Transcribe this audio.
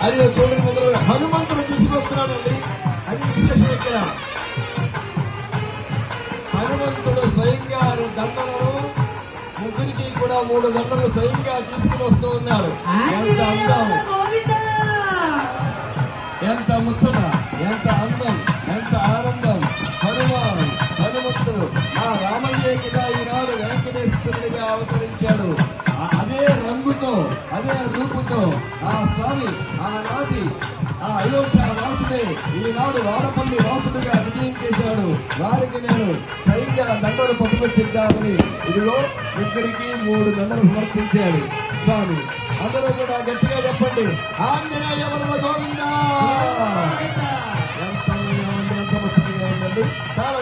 అది చూడండి, మొదలు హనుమంతుడు తీసుకొస్తున్నాడండి. అది విశేషం. ఇక్కడ హనుమంతుడు స్వయంగా దండలను ముగ్గురికి కూడా 3 దండలు స్వయంగా తీసుకుని వస్తూ ఉన్నాడు. ఎంత అందం, ఎంత ముచ్చట, ఎంత అందం, ఎంత ఆనందం. హనుమంతుడు ఆ రామయ్యే కదా ఈనాడు వెంకటేశ్వరుడిగా అవతరించాడు. అదే రంగుతో, అదే రూపుతో ఆ స్వామి ఆనాటి ఆ అయోధ్య వాసుడే ఈనాడు వాడపల్లి వాసుడిగా విజయం చేశాడు. వారికి నేను స్వయంగా దండలు పట్టుకొచ్చిద్దామని ఇదిగో ముగ్గురికి 3 దండలు సమర్పించాడు స్వామి. అందరూ కూడా గట్టిగా చెప్పండి, ఆంజనేయ వరద గోవిందా. ఎంత ముచ్చటగా ఉందండి, చాలా